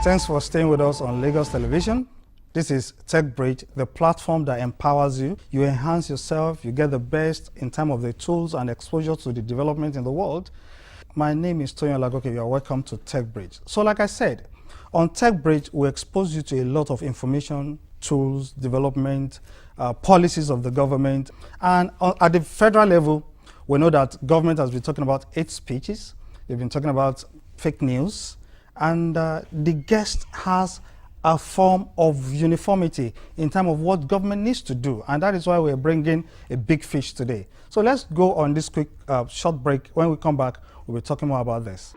Thanks for staying with us on Lagos Television. This is Techbridge, the platform that empowers you. You enhance yourself, you get the best in terms of the tools and exposure to the development in the world. My name is Tony Olagoke. You are welcome to Techbridge. So like I said, on Techbridge, we expose you to a lot of information, tools, development, policies of the government. And at the federal level, we know that government has been talking about hate speeches. They've been talking about fake news. And the guest has a form of uniformity in terms of what government needs to do. And that is why we're bringing a big fish today. So let's go on this quick short break. When we come back, we'll be talking more about this.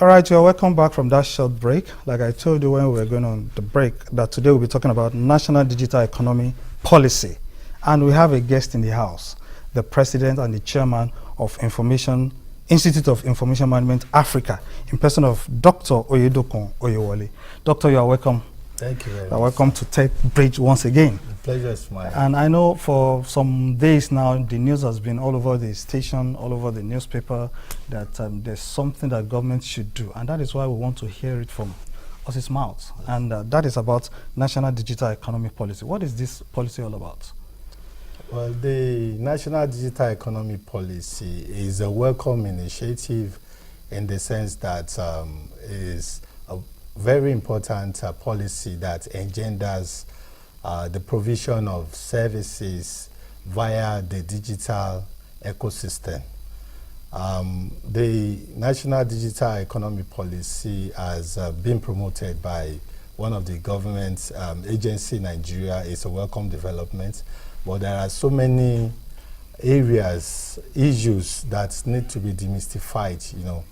All right, you're welcome back from that short break. Like I told you when we were going on the break, that today we'll be talking about National Digital Economy Policy. And we have a guest in the house, the President and the Chairman of Institute of Information Management Africa, in person of Dr. Oyedokun Oyewole. Doctor, you are welcome. Thank you very much. You are welcome to Techbridge once again. The pleasure is mine. And I know for some days now, the news has been all over the station, all over the newspaper, that there's something that government should do. And that is why we want to hear it from horse's mouth. Yes. And that is about National Digital Economy Policy. What is this policy all about? Well, the National Digital Economy Policy is a welcome initiative in the sense that is a very important policy that engenders the provision of services via the digital ecosystem. The National Digital Economy Policy has been promoted by one of the government agency in Nigeria. It's a welcome development, but there are so many issues that need to be demystified,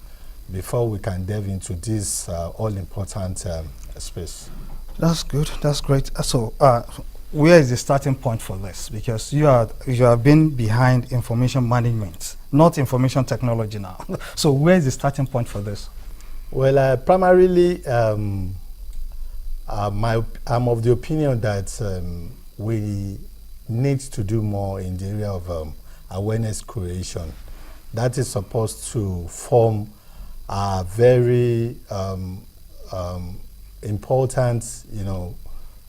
before we can delve into this all-important space. That's good. That's great. So, where is the starting point for this? Because you have been behind information management, not information technology now. So, where is the starting point for this? Well, primarily, I'm of the opinion that we need to do more in the area of awareness creation. That is supposed to form a very important,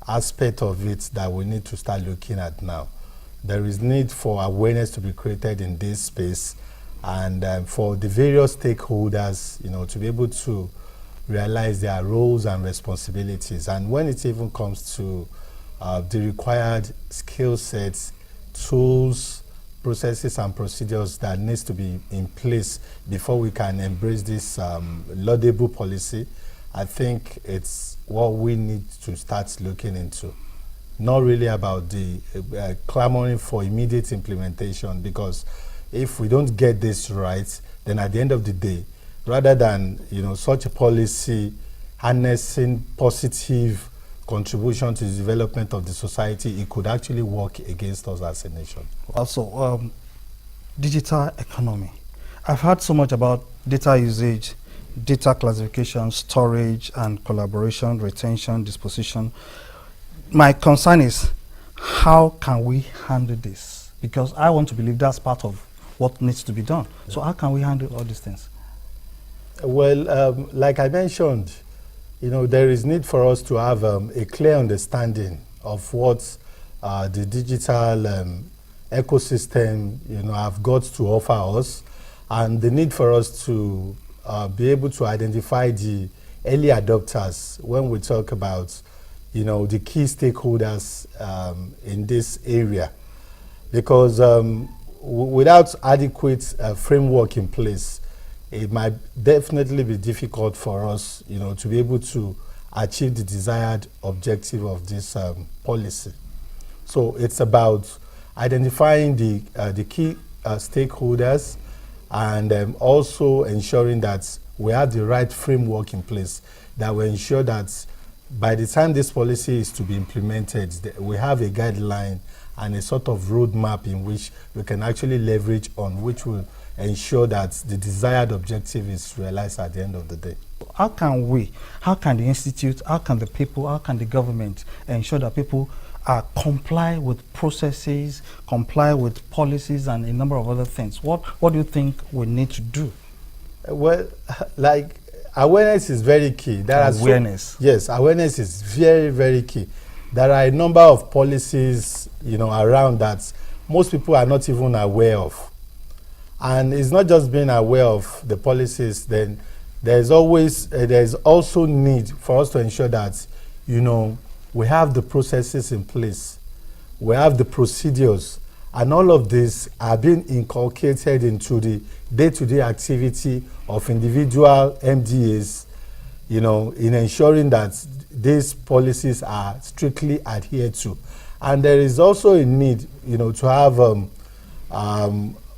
aspect of it that we need to start looking at now. There is need for awareness to be created in this space, and for the various stakeholders, to be able to realize their roles and responsibilities. And when it even comes to the required skill sets, tools, processes and procedures that needs to be in place before we can embrace this laudable policy, I think it's what we need to start looking into. Not really about the clamoring for immediate implementation, because if we don't get this right, then at the end of the day, rather than such a policy harnessing positive contribution to the development of the society, it could actually work against us as a nation. Also, digital economy. I've heard so much about data usage, data classification, storage, and collaboration, retention, disposition. My concern is, how can we handle this? Because I want to believe that's part of what needs to be done. Yeah. So how can we handle all these things? Well, like I mentioned, there is need for us to have a clear understanding of what the digital ecosystem, have got to offer us, and the need for us to be able to identify the early adopters when we talk about, the key stakeholders in this area. Because without adequate framework in place, it might definitely be difficult for us, to be able to achieve the desired objective of this policy. So it's about identifying the key stakeholders, and also ensuring that we have the right framework in place that will ensure that by the time this policy is to be implemented, we have a guideline and a sort of roadmap in which we can actually leverage on, which will ensure that the desired objective is realized at the end of the day. How can the institute, how can the people, how can the government ensure that people comply with processes, comply with policies, and a number of other things? What do you think we need to do? Well, like, awareness is very key. Awareness. Yes, awareness is very, very key. There are a number of policies, around that most people are not even aware of. And it's not just being aware of the policies, then there's also need for us to ensure that, we have the processes in place, we have the procedures, and all of this are being inculcated into the day-to-day activity of individual MDAs, in ensuring that these policies are strictly adhered to. And there is also a need, to have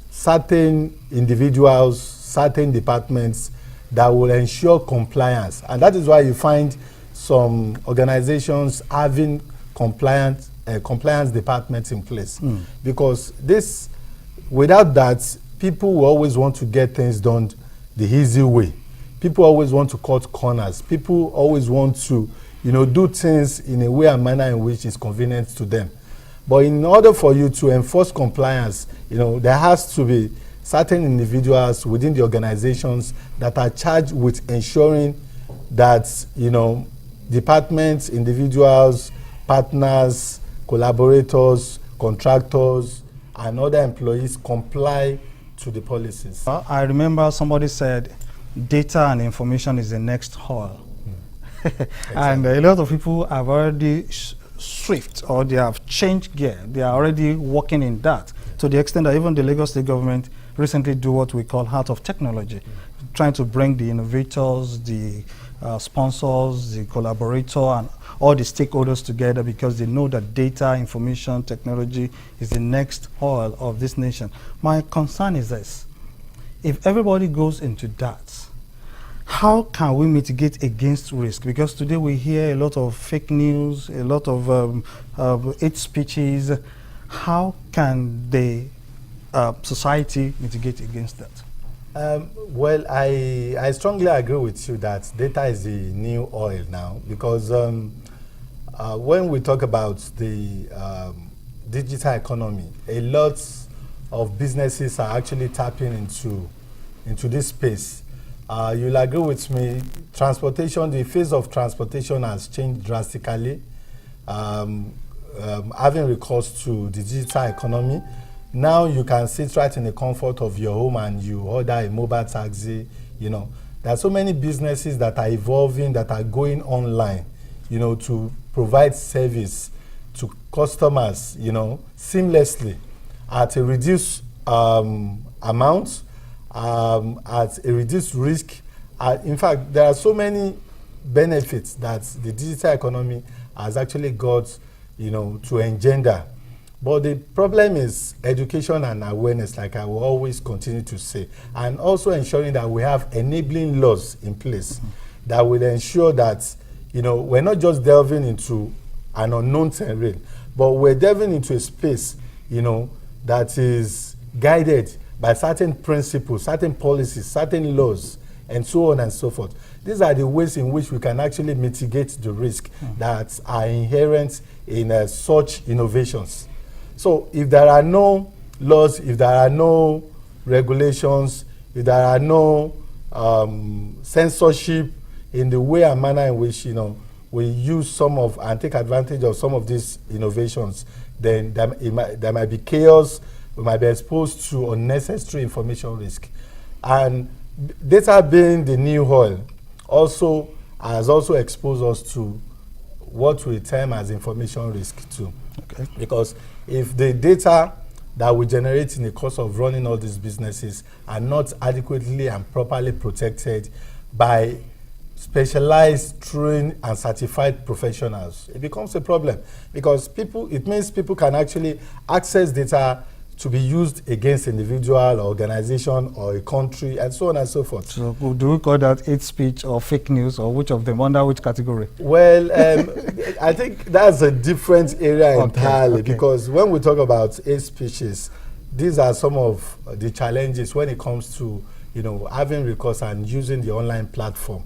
certain individuals, certain departments that will ensure compliance. And that is why you find some organizations having compliance departments in place. Because without that, people will always want to get things done the easy way. People always want to cut corners. People always want to, do things in a way and manner in which is convenient to them. But in order for you to enforce compliance, there has to be certain individuals within the organizations that are charged with ensuring that, departments, individuals, partners, collaborators, contractors, and other employees comply to the policies. I remember somebody said, data and information is the next oil. And a lot of people have already shift, or they have changed gear. They are already working in that, to the extent that even the Lagos State government recently do what we call Heart of Technology, trying to bring the innovators, the sponsors, the collaborator, and all the stakeholders together, because they know that data, information, technology is the next oil of this nation. My concern is this: if everybody goes into that, how can we mitigate against risk? Because today we hear a lot of fake news, a lot of hate speeches. How can the society mitigate against that? Well, I strongly agree with you that data is the new oil now, because when we talk about the digital economy, a lot of businesses are actually tapping into this space. You'll agree with me, transportation, the phase of transportation has changed drastically. Having recourse to the digital economy, now you can sit right in the comfort of your home and you order a mobile taxi. There are so many businesses that are evolving, that are going online, to provide service to customers, seamlessly at a reduced amount, at a reduced risk. In fact, there are so many benefits that the digital economy has actually got, to engender. But the problem is education and awareness, like I will always continue to say, and also ensuring that we have enabling laws in place that will ensure that, we're not just delving into an unknown terrain, but we're delving into a space, that is guided by certain principles, certain policies, certain laws, and so on and so forth. These are the ways in which we can actually mitigate the risk that are inherent in such innovations. So if there are no laws, if there are no regulations, if there are no censorship in the way and manner in which, we use some of and take advantage of some of these innovations, then there might be chaos. We might be exposed to unnecessary information risk. And data being the new oil has also exposed us to what we term as information risk too. Okay. Because if the data that we generate in the course of running all these businesses are not adequately and properly protected by specialized, trained, and certified professionals, it becomes a problem, because it means people can actually access data to be used against individual or organization or a country and so on and so forth. So do we call that hate speech or fake news, or which of them, under which category? Well, I think that's a different area entirely, because when we talk about hate speeches, these are some of the challenges when it comes to, you know, having recourse and using the online platform.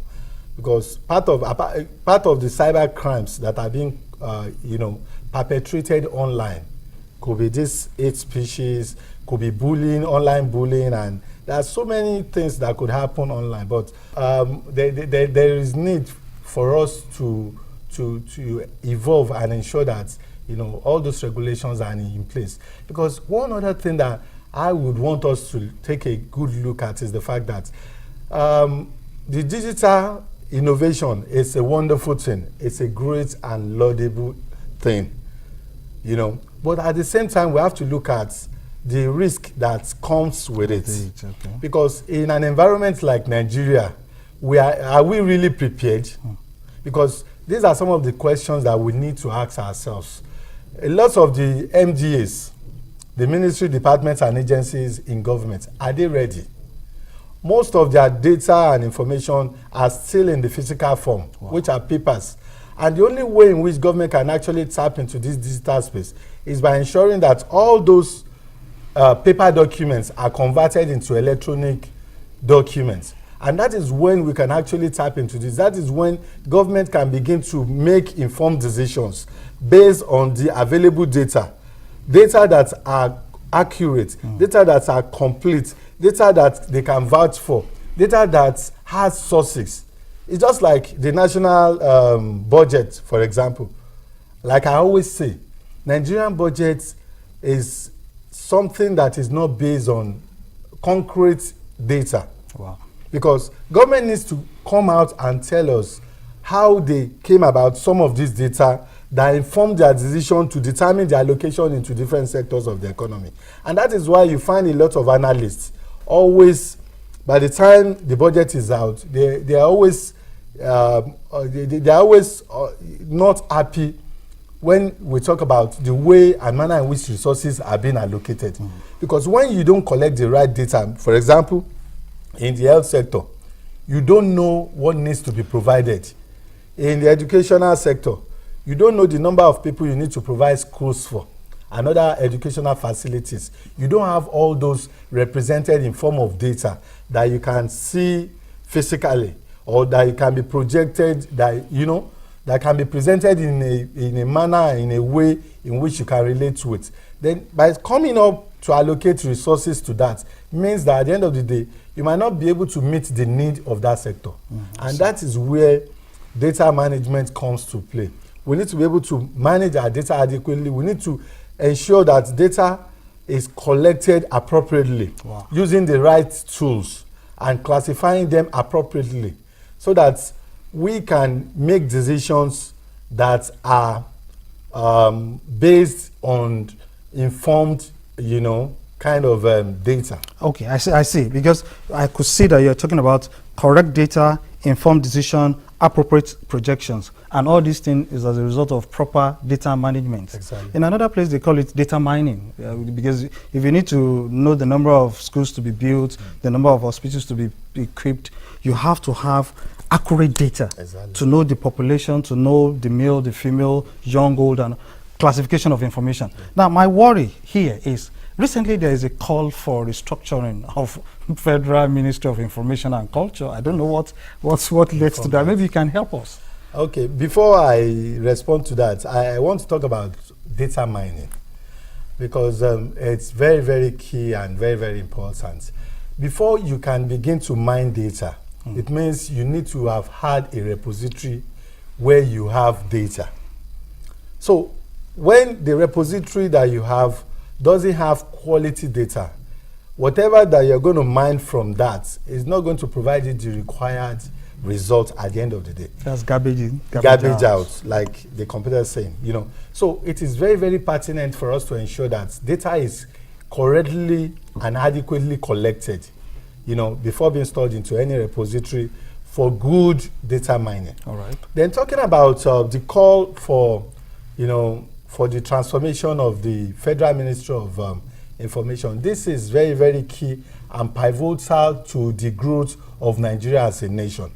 Because part of the cyber crimes that are being, you know, perpetrated online could be this hate speeches, could be bullying, online bullying, and there are so many things that could happen online. But there is need for us to evolve and ensure that, you know, all those regulations are in place. Because one other thing that I would want us to take a good look at is the fact that the digital innovation is a wonderful thing. It's a great and laudable thing, you know. But at the same time, we have to look at the risk that comes with it. Okay. Because in an environment like Nigeria, are we really prepared? Because these are some of the questions that we need to ask ourselves. A lot of the MDAs, the ministry, departments, and agencies in government, are they ready? Most of their data and information are still in the physical form, which are papers. And the only way in which government can actually tap into this digital space is by ensuring that all those paper documents are converted into electronic documents. And that is when we can actually tap into this. That is when government can begin to make informed decisions based on the available data that are accurate, data that are complete, data that they can vouch for, data that has sources. It's just like the national budget, for example. Like I always say, Nigerian budget is something that is not based on concrete data. Wow. Because government needs to come out and tell us how they came about some of this data that informed their decision to determine their allocation into different sectors of the economy. And that is why you find a lot of analysts always, by the time the budget is out, they are always not happy when we talk about the way and manner in which resources are being allocated. Because when you don't collect the right data, for example, in the health sector, you don't know what needs to be provided. In the educational sector, you don't know the number of people you need to provide schools for and other educational facilities. You don't have all those represented in form of data that you can see physically, or that it can be projected, that, you know, that can be presented in a manner, in a way in which you can relate to it. Then by coming up to allocate resources to that means that at the end of the day, you might not be able to meet the need of that sector. And that is where data management comes to play. We need to be able to manage our data adequately. We need to ensure that data is collected appropriately, using the right tools and classifying them appropriately, so that we can make decisions that are based on informed, you know, kind of data. Okay, I see. Because I could see that you're talking about correct data, informed decision, appropriate projections, and all these things is as a result of proper data management. Exactly. In another place, they call it data mining, because if you need to know the number of schools to be built, the number of hospitals to be equipped, you have to have accurate data to know the population, to know the male, the female, young, old, and classification of information. Now, my worry here is, recently there is a call for restructuring of Federal Ministry of Information and Culture. I don't know what led to that. Maybe you can help us. Okay, before I respond to that, I want to talk about data mining, because it's very, very key and very, very important. Before you can begin to mine data, it means you need to have had a repository where you have data. So when the repository that you have doesn't have quality data, whatever that you're going to mine from that is not going to provide you the required result at the end of the day. That's garbage in, garbage out, like the computer is saying, you know. So it is very, very pertinent for us to ensure that data is correctly and adequately collected, before being stored into any repository for good data mining. All right. Then talking about the call for, for the transformation of the Federal Ministry of Information. This is very, very key and pivotal to the growth of Nigeria as a nation.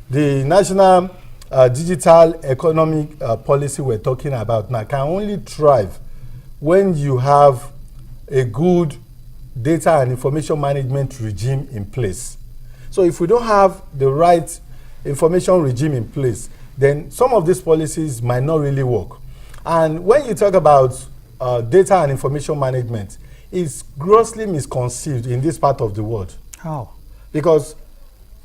The national digital economic policy we're talking about now can only thrive when you have a good data and information management regime in place. So if we don't have the right information regime in place, then some of these policies might not really work. And when you talk about data and information management, it's grossly misconceived in this part of the world. How? Because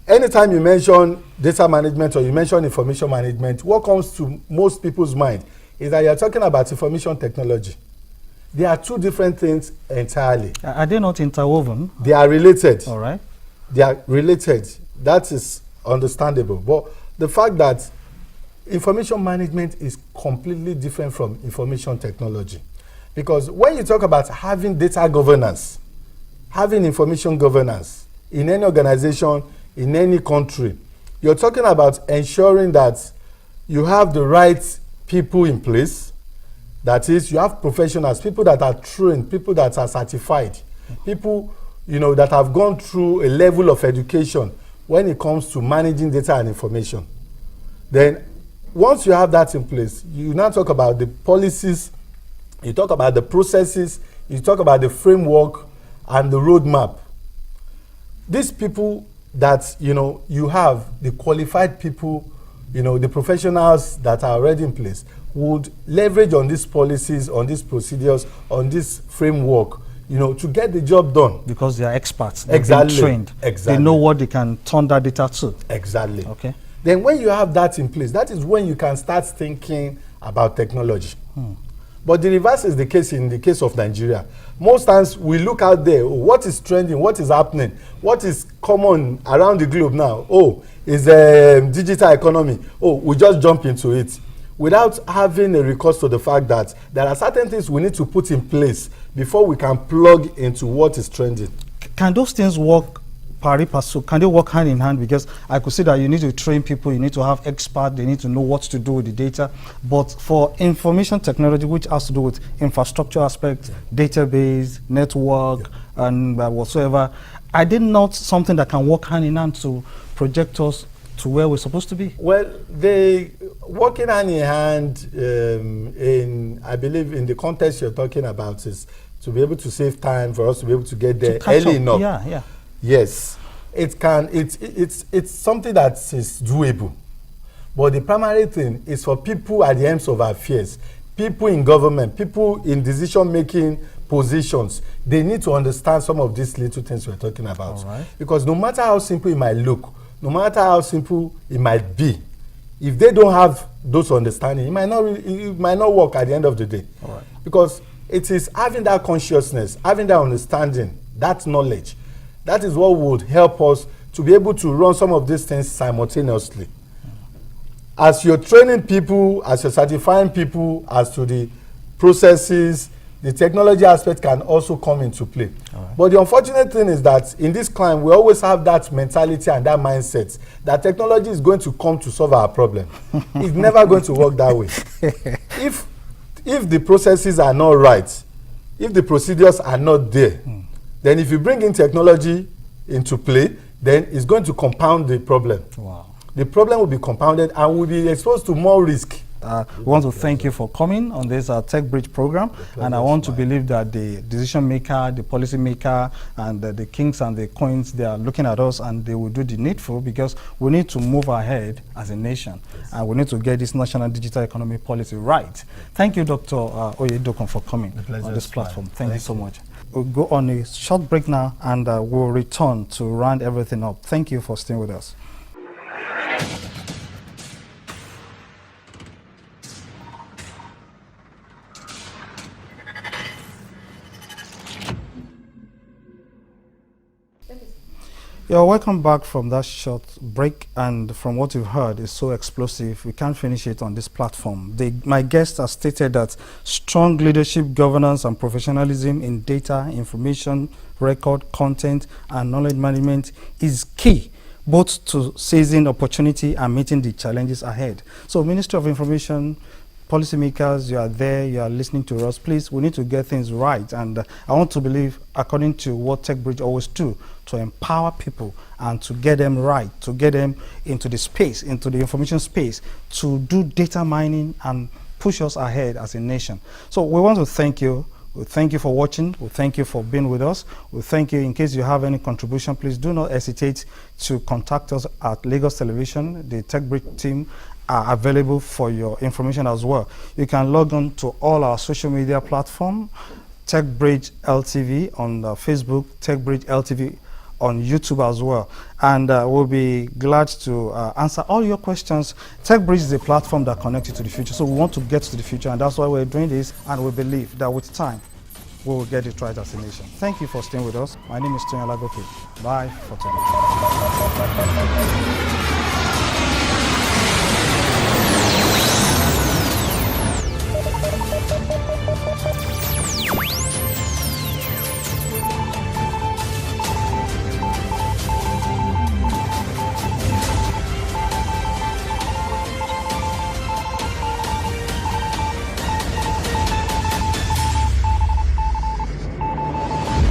anytime you mention data management or you mention information management, what comes to most people's mind is that you're talking about information technology. They are two different things entirely. Are they not interwoven? They are related. All right. They are related. That is understandable. But the fact that information management is completely different from information technology. Because when you talk about having data governance, having information governance in any organization, in any country, you're talking about ensuring that you have the right people in place. That is, you have professionals, people that are trained, people that are certified, people that have gone through a level of education when it comes to managing data and information. Then once you have that in place, you now talk about the policies, you talk about the processes, you talk about the framework and the roadmap. These people that you have, the qualified people, the professionals that are already in place, would leverage on these policies, on these procedures, on this framework, to get the job done. Because they are experts. They've Exactly. been trained. Exactly. They know what they can turn that data to. Exactly. Okay. Then when you have that in place, that is when you can start thinking about technology. But the reverse is the case in the case of Nigeria. Most times we look out there, what is trending, what is happening, what is common around the globe now. Oh, is digital economy. Oh, we just jump into it, without having a recourse to the fact that there are certain things we need to put in place before we can plug into what is trending. Can those things work pari passu? Can they work hand in hand? Because I could see that you need to train people, you need to have experts, they need to know what to do with the data. But for information technology, which has to do with infrastructure aspects, database, network, and whatsoever, are they not something that can work hand in hand to project us to where we're supposed to be? Well, they working hand in hand I believe in the context you're talking about is to be able to save time for us to be able to get there early enough. Yeah. Yes, it can. It's something that is doable, but the primary thing is for people at the ends of affairs, people in government, people in decision-making positions. They need to understand some of these little things we're talking about. All right. Because no matter how simple it might look, no matter how simple it might be, if they don't have those understanding, it might not work at the end of the day. All right. Because it is having that consciousness, having that understanding, that knowledge. That is what would help us to be able to run some of these things simultaneously. As you're training people, as you're certifying people as to the processes, the technology aspect can also come into play. Right. But the unfortunate thing is that in this climb, we always have that mentality and that mindset that technology is going to come to solve our problem. It's never going to work that way. If the processes are not right, if the procedures are not there, then if you bring in technology into play, then it's going to compound the problem. Wow. The problem will be compounded and will be exposed to more risk. We want to thank you for coming on this Techbridge program, and I want to believe that the decision maker, the policy maker, and the kings and the queens, they are looking at us and they will do the needful, because we need to move ahead as a nation, and we need to get this national digital economy policy right. Thank you, Dr. Oyedokun, for coming on this platform. Thank you so much. We'll go on a short break now, and we'll return to round everything up. Thank you for staying with us. You're welcome back from that short break, and from what you've heard is so explosive, we can't finish it on this platform. My guest has stated that strong leadership, governance, and professionalism in data, information, record, content, and knowledge management is key, both to seizing opportunity and meeting the challenges ahead. So, Ministry of Information, policymakers, you are there, you are listening to us. Please, we need to get things right. And I want to believe, according to what Techbridge always do, to empower people and to get them right, to get them into the space, into the information space, to do data mining and push us ahead as a nation. So we want to thank you. We thank you for watching. We thank you for being with us. We thank you. In case you have any contribution, please do not hesitate to contact us at Lagos Television. The Techbridge team are available for your information as well. You can log on to all our social media platforms, Techbridge LTV on Facebook, Techbridge LTV on YouTube as well. And we'll be glad to answer all your questions. Techbridge is a platform that connects you to the future. So we want to get to the future, and that's why we're doing this. And we believe that with time, we will get it right as a nation. Thank you for staying with us. My name is Tony Alagoke. Bye for today.